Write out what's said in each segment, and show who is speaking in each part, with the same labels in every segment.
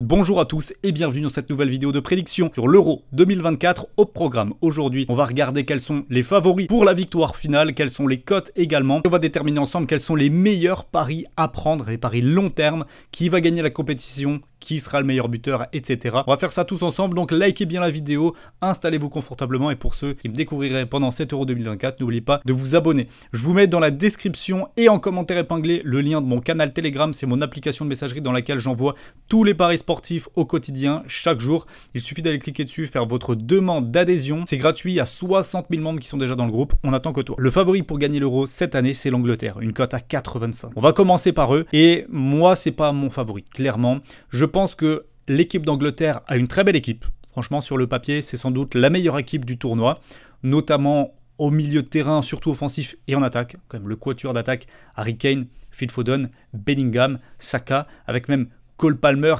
Speaker 1: Bonjour à tous et bienvenue dans cette nouvelle vidéo de prédiction sur l'Euro 2024 au programme. Aujourd'hui, on va regarder quels sont les favoris pour la victoire finale, quelles sont les cotes également. On va déterminer ensemble quels sont les meilleurs paris à prendre, les paris long terme, qui va gagner la compétition, qui sera le meilleur buteur, etc. On va faire ça tous ensemble, donc likez bien la vidéo, installez-vous confortablement et pour ceux qui me découvriraient pendant cet Euro 2024, n'oubliez pas de vous abonner. Je vous mets dans la description et en commentaire épinglé le lien de mon canal Telegram, c'est mon application de messagerie dans laquelle j'envoie tous les paris sportifs au quotidien, chaque jour. Il suffit d'aller cliquer dessus, faire votre demande d'adhésion. C'est gratuit, il y a 60 000 membres qui sont déjà dans le groupe, on attend que toi. Le favori pour gagner l'Euro cette année, c'est l'Angleterre, une cote à 85. On va commencer par eux et moi, c'est pas mon favori, clairement. Je pense que l'équipe d'Angleterre a une très belle équipe. Franchement, sur le papier, c'est sans doute la meilleure équipe du tournoi, notamment au milieu de terrain, surtout offensif et en attaque. Quand même, le quatuor d'attaque, Harry Kane, Phil Foden, Bellingham, Saka, avec même Cole Palmer,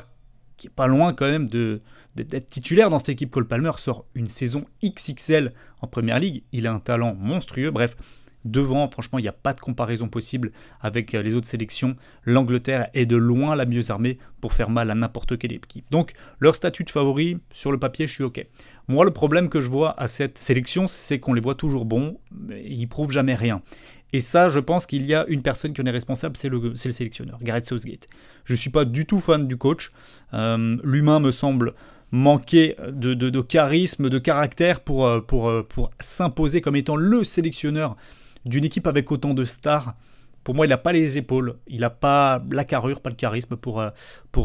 Speaker 1: qui est pas loin quand même d'être titulaire dans cette équipe. Cole Palmer sort une saison XXL en Première Ligue. Il a un talent monstrueux. Bref, devant, franchement, il n'y a pas de comparaison possible avec les autres sélections. L'Angleterre est de loin la mieux armée pour faire mal à n'importe quelle équipe. Donc, leur statut de favori, sur le papier, je suis OK. Moi, le problème que je vois à cette sélection, c'est qu'on les voit toujours bons, mais ils ne prouvent jamais rien. Et ça, je pense qu'il y a une personne qui en est responsable, c'est le sélectionneur, Gareth Southgate. Je ne suis pas du tout fan du coach. L'humain me semble manquer de charisme, de caractère pour s'imposer comme étant le sélectionneur d'une équipe avec autant de stars. Pour moi, il n'a pas les épaules, il n'a pas la carrure, pas le charisme pour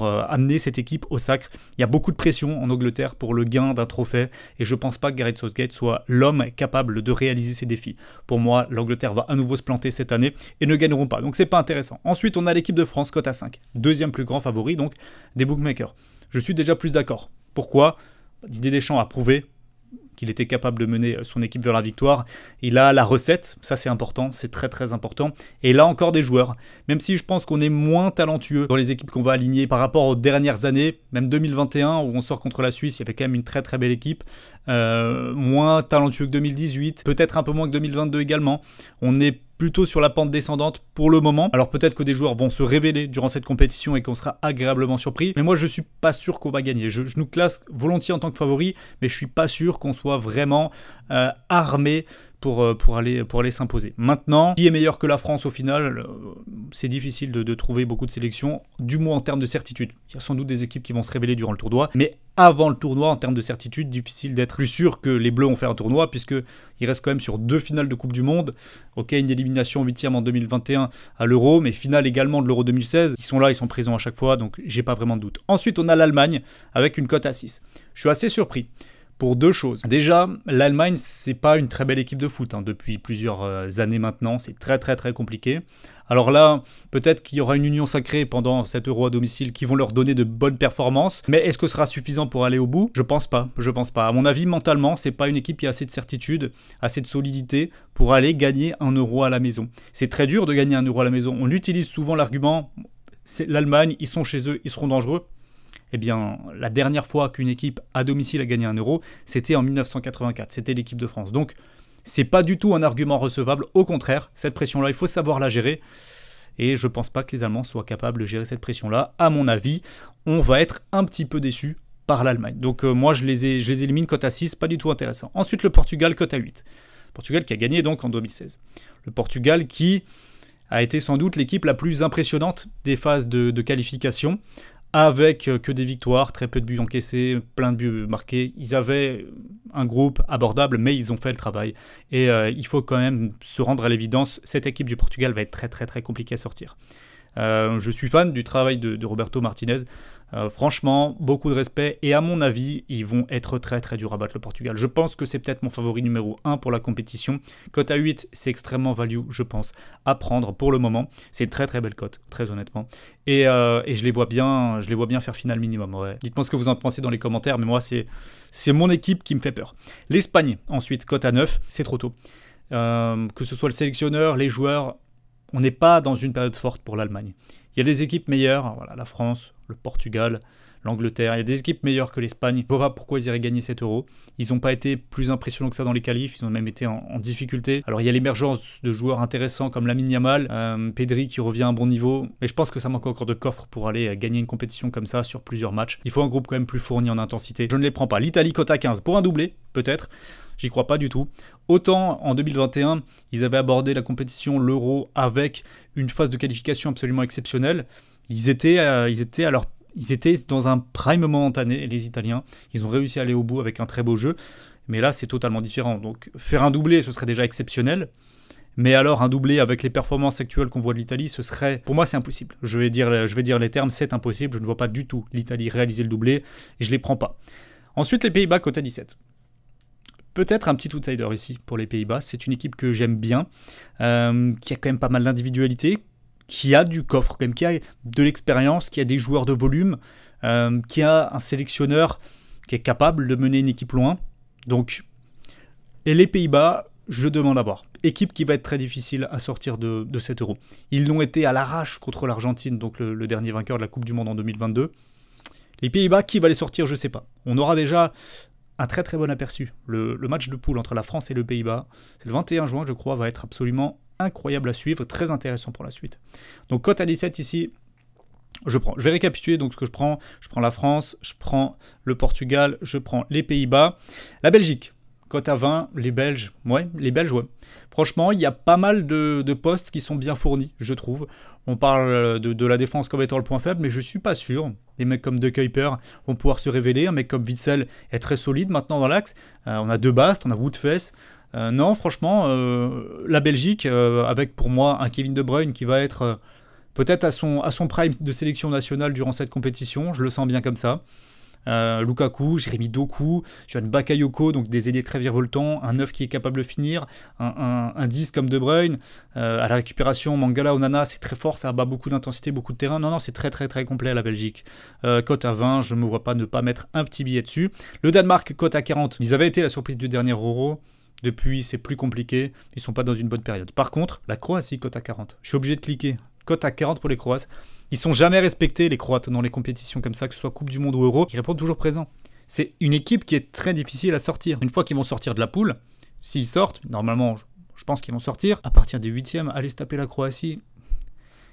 Speaker 1: amener cette équipe au sacre. Il y a beaucoup de pression en Angleterre pour le gain d'un trophée et je ne pense pas que Gareth Southgate soit l'homme capable de réaliser ces défis. Pour moi, l'Angleterre va à nouveau se planter cette année et ne gagneront pas, donc c'est pas intéressant. Ensuite, on a l'équipe de France, cote à 5. Deuxième plus grand favori donc des bookmakers. Je suis déjà plus d'accord. Pourquoi ? Didier Deschamps a prouvé qu'il était capable de mener son équipe vers la victoire. Il a la recette, ça c'est important, c'est très très important. Et là encore des joueurs, même si je pense qu'on est moins talentueux dans les équipes qu'on va aligner par rapport aux dernières années, même 2021 où on sort contre la Suisse, il y avait quand même une très très belle équipe, moins talentueux que 2018, peut-être un peu moins que 2022 également. On est plutôt sur la pente descendante pour le moment. Alors peut-être que des joueurs vont se révéler durant cette compétition et qu'on sera agréablement surpris. Mais moi, je ne suis pas sûr qu'on va gagner. Je nous classe volontiers en tant que favori, mais je ne suis pas sûr qu'on soit vraiment armé pour aller s'imposer. Maintenant, qui est meilleur que la France au final ? C'est difficile de trouver beaucoup de sélections, du moins en termes de certitude. Il y a sans doute des équipes qui vont se révéler durant le tournoi, mais avant le tournoi, en termes de certitude, difficile d'être plus sûr que les Bleus ont fait un tournoi, puisqu'ils restent quand même sur 2 finales de Coupe du Monde. Ok, une élimination en 8e en 2021 à l'Euro, mais finale également de l'Euro 2016. Ils sont là, ils sont présents à chaque fois, donc j'ai pas vraiment de doute. Ensuite, on a l'Allemagne avec une cote à 6. Je suis assez surpris. Pour deux choses. Déjà, l'Allemagne, c'est pas une très belle équipe de foot depuis plusieurs années maintenant. C'est très très très compliqué. Alors là, peut-être qu'il y aura une union sacrée pendant cet Euro à domicile qui vont leur donner de bonnes performances. Mais est-ce que ce sera suffisant pour aller au bout ? Je pense pas. Je pense pas. À mon avis, mentalement, c'est pas une équipe qui a assez de certitude, assez de solidité pour aller gagner un Euro à la maison. C'est très dur de gagner un Euro à la maison. On utilise souvent l'argument, c'est l'Allemagne, ils sont chez eux, ils seront dangereux. Eh bien, la dernière fois qu'une équipe à domicile a gagné un Euro, c'était en 1984, c'était l'équipe de France. Donc, c'est pas du tout un argument recevable. Au contraire, cette pression-là, il faut savoir la gérer. Et je pense pas que les Allemands soient capables de gérer cette pression-là. À mon avis, on va être un petit peu déçus par l'Allemagne. Donc, moi, je les élimine cote à 6, pas du tout intéressant. Ensuite, le Portugal, cote à 8. Le Portugal qui a gagné donc en 2016. Le Portugal qui a été sans doute l'équipe la plus impressionnante des phases de qualification, avec que des victoires, très peu de buts encaissés, plein de buts marqués. Ils avaient un groupe abordable, mais ils ont fait le travail. Et il faut quand même se rendre à l'évidence, cette équipe du Portugal va être très très très compliquée à sortir. Je suis fan du travail de Roberto Martinez. Franchement, beaucoup de respect. Et à mon avis, ils vont être très très durs à battre le Portugal. Je pense que c'est peut-être mon favori numéro 1 pour la compétition. Cote à 8, c'est extrêmement value, je pense, à prendre pour le moment. C'est une très très belle cote, très honnêtement. Et je les vois bien faire finale minimum. Ouais. Dites-moi ce que vous en pensez dans les commentaires, mais moi, c'est mon équipe qui me fait peur. L'Espagne, ensuite, cote à 9, c'est trop tôt. Que ce soit le sélectionneur, les joueurs, on n'est pas dans une période forte pour l'Allemagne. Il y a des équipes meilleures, voilà, la France, le Portugal, l'Angleterre. Il y a des équipes meilleures que l'Espagne. Je ne vois pas pourquoi ils iraient gagner cet Euro. Ils n'ont pas été plus impressionnants que ça dans les qualifs. Ils ont même été en difficulté. Alors il y a l'émergence de joueurs intéressants comme Lamine Yamal, Pedri qui revient à un bon niveau. Mais je pense que ça manque encore de coffre pour aller gagner une compétition comme ça sur plusieurs matchs. Il faut un groupe quand même plus fourni en intensité. Je ne les prends pas. L'Italie cote à 15 pour un doublé, peut-être. J'y crois pas du tout. Autant en 2021, ils avaient abordé la compétition, l'Euro, avec une phase de qualification absolument exceptionnelle. Ils étaient dans un prime momentané, les Italiens. Ils ont réussi à aller au bout avec un très beau jeu. Mais là, c'est totalement différent. Donc, faire un doublé, ce serait déjà exceptionnel. Mais alors, un doublé avec les performances actuelles qu'on voit de l'Italie, ce serait... Pour moi, c'est impossible. Je vais dire les termes, c'est impossible. Je ne vois pas du tout l'Italie réaliser le doublé et je ne les prends pas. Ensuite, les Pays-Bas, cote à 17. Peut-être un petit outsider ici pour les Pays-Bas. C'est une équipe que j'aime bien, qui a quand même pas mal d'individualité, qui a du coffre, quand même, qui a de l'expérience, qui a des joueurs de volume, qui a un sélectionneur qui est capable de mener une équipe loin. Donc, et les Pays-Bas, je demande à voir. Équipe qui va être très difficile à sortir de cet Euro. Ils l'ont été à l'arrache contre l'Argentine, donc le dernier vainqueur de la Coupe du Monde en 2022. Les Pays-Bas, qui va les sortir, je ne sais pas. On aura déjà un très très bon aperçu. Le match de poule entre la France et le Pays-Bas, c'est le 21 juin, je crois, va être absolument incroyable à suivre, très intéressant pour la suite. Donc cote à 17 ici, je prends. Je vais récapituler donc ce que je prends. Je prends la France, je prends le Portugal, je prends les Pays-Bas, la Belgique. Cote à 20, les Belges, ouais. Franchement, il y a pas mal de postes qui sont bien fournis, je trouve. On parle de la défense comme étant le point faible, mais je suis pas sûr. Des mecs comme De Kuyper vont pouvoir se révéler. Un mec comme Witsel est très solide maintenant dans l'axe. On a De Bast, on a Woodfess. Non, franchement, la Belgique, avec pour moi un Kevin De Bruyne qui va être peut-être à son prime de sélection nationale durant cette compétition. Je le sens bien comme ça. Lukaku, Jérémy Doku, Johan Bakayoko, donc des ailiers très virevoltants, un 9 qui est capable de finir, un 10 comme De Bruyne, à la récupération, Mangala, Onana, c'est très fort, ça abat beaucoup d'intensité, beaucoup de terrain. Non, c'est très très très complet à la Belgique. Cote à 20, je ne me vois pas ne pas mettre un petit billet dessus. Le Danemark, cote à 40, ils avaient été la surprise du dernier Euro. Depuis, c'est plus compliqué, ils sont pas dans une bonne période. Par contre, la Croatie, cote à 40. Je suis obligé de cliquer. Cote à 40 pour les Croates. Ils sont jamais respectés, les Croates, dans les compétitions comme ça, que ce soit Coupe du Monde ou Euro. Ils répondent toujours présents. C'est une équipe qui est très difficile à sortir. Une fois qu'ils vont sortir de la poule, s'ils sortent, normalement, je pense qu'ils vont sortir, à partir des 8e, aller se taper la Croatie,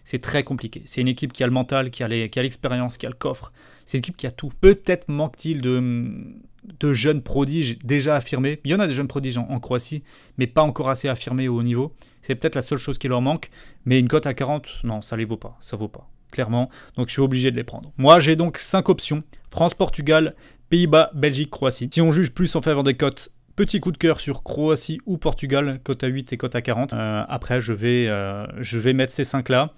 Speaker 1: c'est très compliqué. C'est une équipe qui a le mental, qui a l'expérience, qui a le coffre. C'est une équipe qui a tout. Peut-être manque-t-il de jeunes prodiges déjà affirmés. Il y en a des jeunes prodiges en Croatie, mais pas encore assez affirmés au haut niveau. C'est peut-être la seule chose qui leur manque. Mais une cote à 40, non, ça ne les vaut pas. Ça vaut pas, clairement. Donc je suis obligé de les prendre. Moi, j'ai donc 5 options. France, Portugal, Pays-Bas, Belgique, Croatie. Si on juge plus en faveur des cotes, petit coup de cœur sur Croatie ou Portugal, cote à 8 et cote à 40. Après, je vais mettre ces 5-là.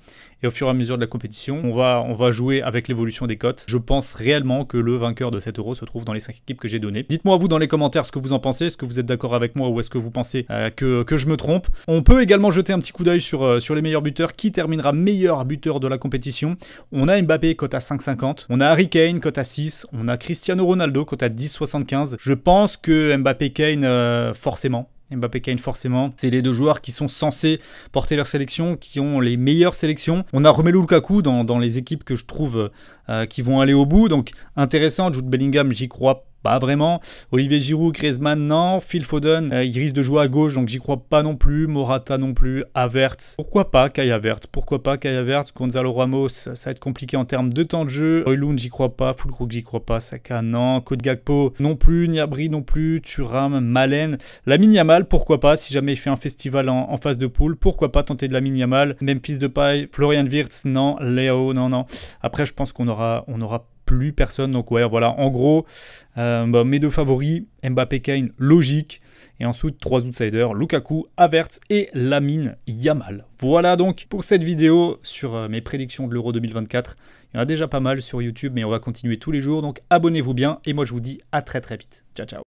Speaker 1: Et au fur et à mesure de la compétition, on va jouer avec l'évolution des cotes. Je pense réellement que le vainqueur de cet Euro se trouve dans les 5 équipes que j'ai données. Dites-moi vous dans les commentaires ce que vous en pensez. Est-ce que vous êtes d'accord avec moi ou est-ce que vous pensez que je me trompe? On peut également jeter un petit coup d'œil sur les meilleurs buteurs. Qui terminera meilleur buteur de la compétition? On a Mbappé, cote à 5,50. On a Harry Kane, cote à 6. On a Cristiano Ronaldo, cote à 10,75. Je pense que Mbappé-Kane, forcément. Mbappé-Kane forcément, c'est les deux joueurs qui sont censés porter leur sélection, qui ont les meilleures sélections. On a Romelu Lukaku dans les équipes que je trouve qui vont aller au bout, donc intéressant. Jude Bellingham, j'y crois pas vraiment. Olivier Giroud, Griezmann, non. Phil Foden, il risque de jouer à gauche, donc j'y crois pas non plus. Morata non plus. Havertz, pourquoi pas Kai Havertz, Gonzalo Ramos, ça va être compliqué en termes de temps de jeu. Højlund, j'y crois pas. Füllkrug, j'y crois pas. Saka, non. Code Gakpo, non plus. Gnabry, non plus. Thuram, Malen. Lamine Yamal, pourquoi pas, si jamais il fait un festival en phase de poule, pourquoi pas tenter de Lamine Yamal. Memphis Depay, Florian Wirtz, non. Léo, non. Après, je pense qu'on aura plus personne, donc ouais, voilà, en gros, mes deux favoris, Mbappé, Kane, logique, et ensuite 3 outsiders, Lukaku, Havertz et Lamine Yamal. Voilà donc pour cette vidéo sur mes prédictions de l'Euro 2024. Il y en a déjà pas mal sur YouTube, mais on va continuer tous les jours, donc abonnez-vous bien, et moi je vous dis à très très vite. Ciao, ciao.